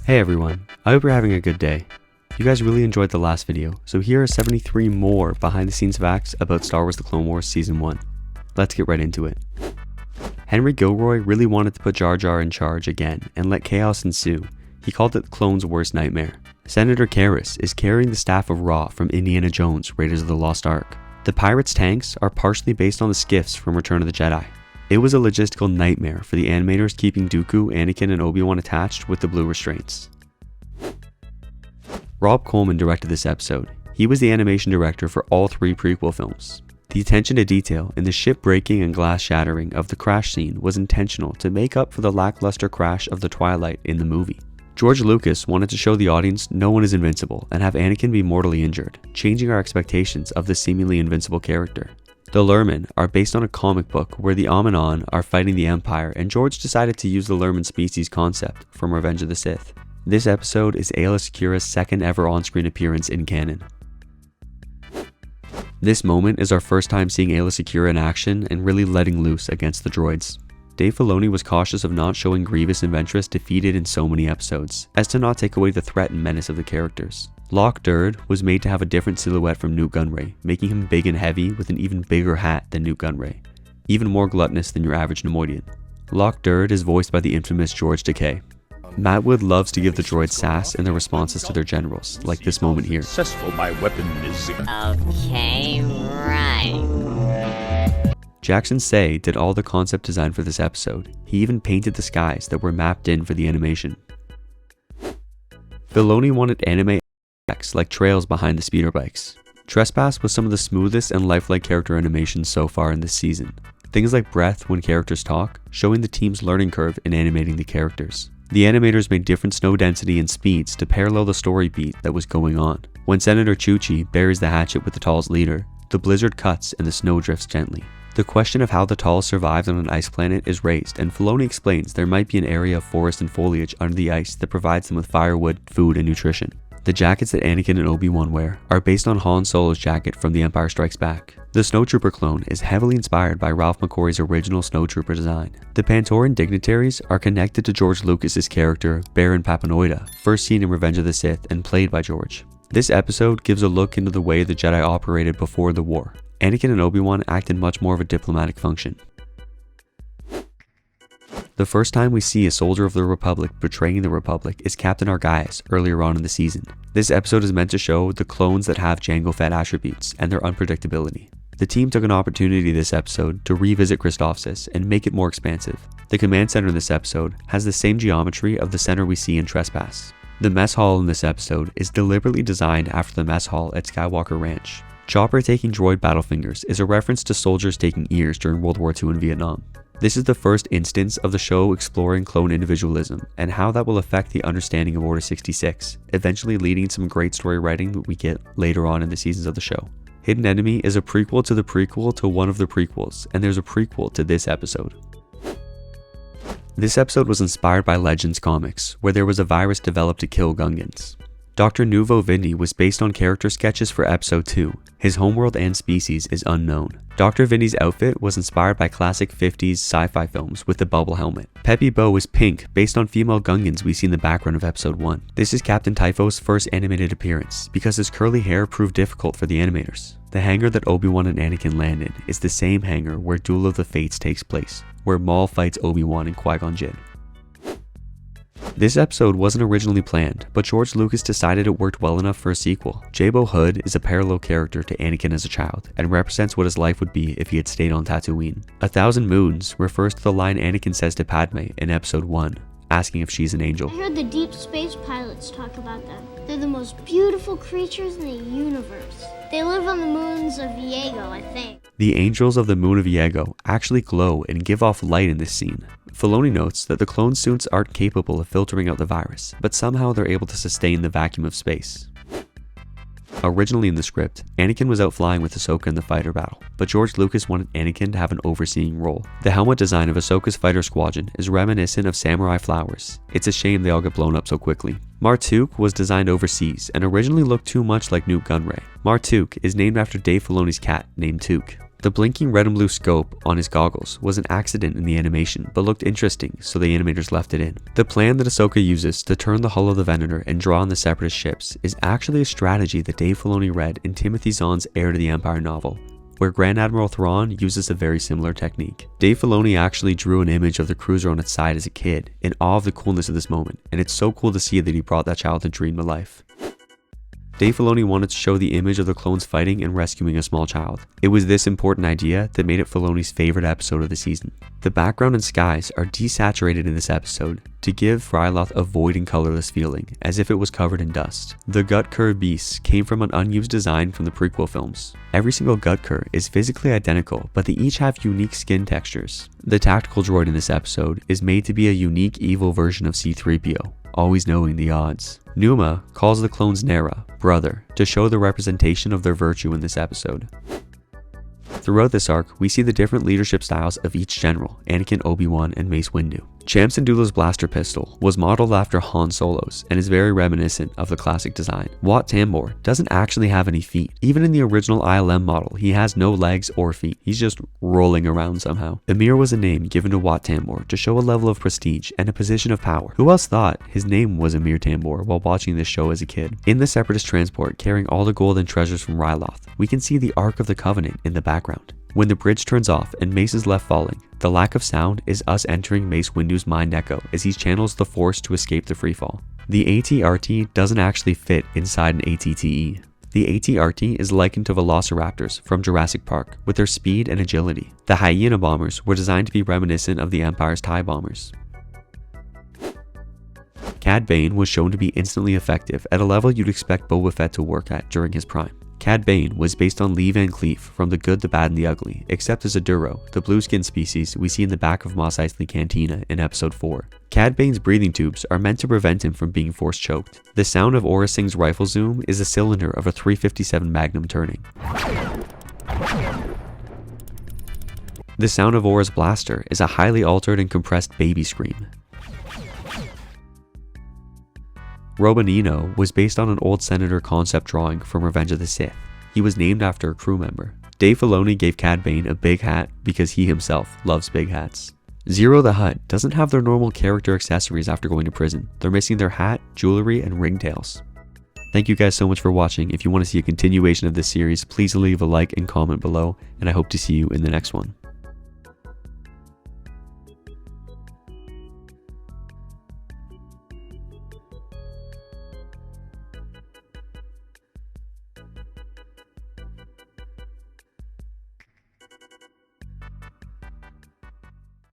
Hey everyone, I hope you're having a good day. You guys really enjoyed the last video, so here are 73 more behind the scenes facts about Star Wars The Clone Wars Season 1. Let's get right into it. Henry Gilroy really wanted to put Jar Jar in charge again and let chaos ensue. He called it the clone's worst nightmare. Senator Karras is carrying the staff of Ra from Indiana Jones' Raiders of the Lost Ark. The pirates' tanks are partially based on the skiffs from Return of the Jedi. It was a logistical nightmare for the animators keeping Dooku, Anakin, and Obi-Wan attached with the blue restraints. Rob Coleman directed this episode. He was the animation director for all three prequel films. The attention to detail in the ship breaking and glass shattering of the crash scene was intentional to make up for the lackluster crash of the Twilight in the movie. George Lucas wanted to show the audience no one is invincible and have Anakin be mortally injured, changing our expectations of the seemingly invincible character. The Lurmen are based on a comic book where the Ahmanon are fighting the Empire, and George decided to use the Lurmen species concept from Revenge of the Sith. This episode is Aayla Secura's second ever on-screen appearance in canon. This moment is our first time seeing Aayla Secura in action and really letting loose against the droids. Dave Filoni was cautious of not showing Grievous and Ventress defeated in so many episodes, as to not take away the threat and menace of the characters. Lock Durd was made to have a different silhouette from Nute Gunray, making him big and heavy with an even bigger hat than Nute Gunray, even more gluttonous than your average Nemoidian. Lock Durd is voiced by the infamous George Takei. Matt Wood loves to give the droids sass in their responses to their generals, like this moment here. Successful, my weapon is... Okay, right. Jackson Say did all the concept design for this episode. He even painted the skies that were mapped in for the animation. Filoni wanted anime effects like trails behind the speeder bikes. Trespass was some of the smoothest and lifelike character animations so far in this season. Things like breath when characters talk, showing the team's learning curve in animating the characters. The animators made different snow density and speeds to parallel the story beat that was going on. When Senator Chuchi buries the hatchet with the Tall's leader, the blizzard cuts and the snow drifts gently. The question of how the Talls survived on an ice planet is raised, and Filoni explains there might be an area of forest and foliage under the ice that provides them with firewood, food, and nutrition. The jackets that Anakin and Obi-Wan wear are based on Han Solo's jacket from The Empire Strikes Back. The Snowtrooper clone is heavily inspired by Ralph McQuarrie's original Snowtrooper design. The Pantoran dignitaries are connected to George Lucas's character, Baron Papanoida, first seen in Revenge of the Sith and played by George. This episode gives a look into the way the Jedi operated before the war. Anakin and Obi-Wan act in much more of a diplomatic function. The first time we see a soldier of the Republic betraying the Republic is Captain Argyes earlier on in the season. This episode is meant to show the clones that have Jango Fett attributes and their unpredictability. The team took an opportunity this episode to revisit Christophsis and make it more expansive. The command center in this episode has the same geometry of the center we see in Trespass. The mess hall in this episode is deliberately designed after the mess hall at Skywalker Ranch. Chopper taking droid battlefingers is a reference to soldiers taking ears during World War II in Vietnam. This is the first instance of the show exploring clone individualism and how that will affect the understanding of Order 66, eventually leading to some great story writing that we get later on in the seasons of the show. Hidden Enemy is a prequel to the prequel to one of the prequels, and there's a prequel to this episode. This episode was inspired by Legends comics, where there was a virus developed to kill Gungans. Dr. Nuvo Vindy was based on character sketches for episode 2. His homeworld and species is unknown. Dr. Vindy's outfit was inspired by classic 50s sci-fi films with the bubble helmet. Peppy Bow is pink based on female Gungans we see in the background of episode 1. This is Captain Typho's first animated appearance because his curly hair proved difficult for the animators. The hangar that Obi-Wan and Anakin landed is the same hangar where Duel of the Fates takes place, where Maul fights Obi-Wan and Qui-Gon Jinn. This episode wasn't originally planned, but George Lucas decided it worked well enough for a sequel. Jabo Hood is a parallel character to Anakin as a child, and represents what his life would be if he had stayed on Tatooine. 1,000 Moons refers to the line Anakin says to Padme in episode 1, asking if she's an angel. I heard the deep space pilots talk about them. They're the most beautiful creatures in the universe. They live on the moons of Viego, I think. The angels of the moon of Viego actually glow and give off light in this scene. Filoni notes that the clone suits aren't capable of filtering out the virus, but somehow they're able to sustain the vacuum of space. Originally in the script, Anakin was out flying with Ahsoka in the fighter battle, but George Lucas wanted Anakin to have an overseeing role. The helmet design of Ahsoka's fighter squadron is reminiscent of samurai flowers. It's a shame they all get blown up so quickly. Martuk was designed overseas and originally looked too much like Nute Gunray. Martuk is named after Dave Filoni's cat named Took. The blinking red and blue scope on his goggles was an accident in the animation, but looked interesting, so the animators left it in. The plan that Ahsoka uses to turn the hull of the Venator and draw on the Separatist ships is actually a strategy that Dave Filoni read in Timothy Zahn's Heir to the Empire novel, where Grand Admiral Thrawn uses a very similar technique. Dave Filoni actually drew an image of the cruiser on its side as a kid, in awe of the coolness of this moment, and it's so cool to see that he brought that childhood dream to life. Dave Filoni wanted to show the image of the clones fighting and rescuing a small child. It was this important idea that made it Filoni's favorite episode of the season. The background and skies are desaturated in this episode to give Fryloth a void and colorless feeling, as if it was covered in dust. The Gut-Cur beasts came from an unused design from the prequel films. Every single Gut-Cur is physically identical, but they each have unique skin textures. The tactical droid in this episode is made to be a unique evil version of C-3PO, always knowing the odds. Numa calls the clones Nera, brother, to show the representation of their virtue in this episode. Throughout this arc, we see the different leadership styles of each general, Anakin, Obi-Wan, and Mace Windu. Cham Syndulla's blaster pistol was modeled after Han Solo's and is very reminiscent of the classic design. Wat Tambor doesn't actually have any feet. Even in the original ILM model, he has no legs or feet. He's just rolling around somehow. Emir was a name given to Wat Tambor to show a level of prestige and a position of power. Who else thought his name was Emir Tambor while watching this show as a kid? In the Separatist transport carrying all the gold and treasures from Ryloth, we can see the Ark of the Covenant in the background. When the bridge turns off and Mace is left falling, the lack of sound is us entering Mace Windu's mind echo as he channels the Force to escape the freefall. The AT-RT doesn't actually fit inside an AT-TE. The AT-RT is likened to velociraptors from Jurassic Park with their speed and agility. The Hyena bombers were designed to be reminiscent of the Empire's TIE bombers. Cad Bane was shown to be instantly effective at a level you'd expect Boba Fett to work at during his prime. Cad Bane was based on Lee Van Cleef from The Good, the Bad, and the Ugly, except as a Duro, the blue-skin species we see in the back of Mos Eisley Cantina in Episode 4. Cad Bane's breathing tubes are meant to prevent him from being force choked. The sound of Aura Singh's rifle zoom is a cylinder of a 357 Magnum turning. The sound of Aura's blaster is a highly altered and compressed baby scream. Robanino was based on an old Senator concept drawing from Revenge of the Sith. He was named after a crew member. Dave Filoni gave Cad Bane a big hat because he himself loves big hats. Zero the Hutt doesn't have their normal character accessories after going to prison. They're missing their hat, jewelry, and ringtails. Thank you guys so much for watching. If you want to see a continuation of this series, please leave a like and comment below, and I hope to see you in the next one.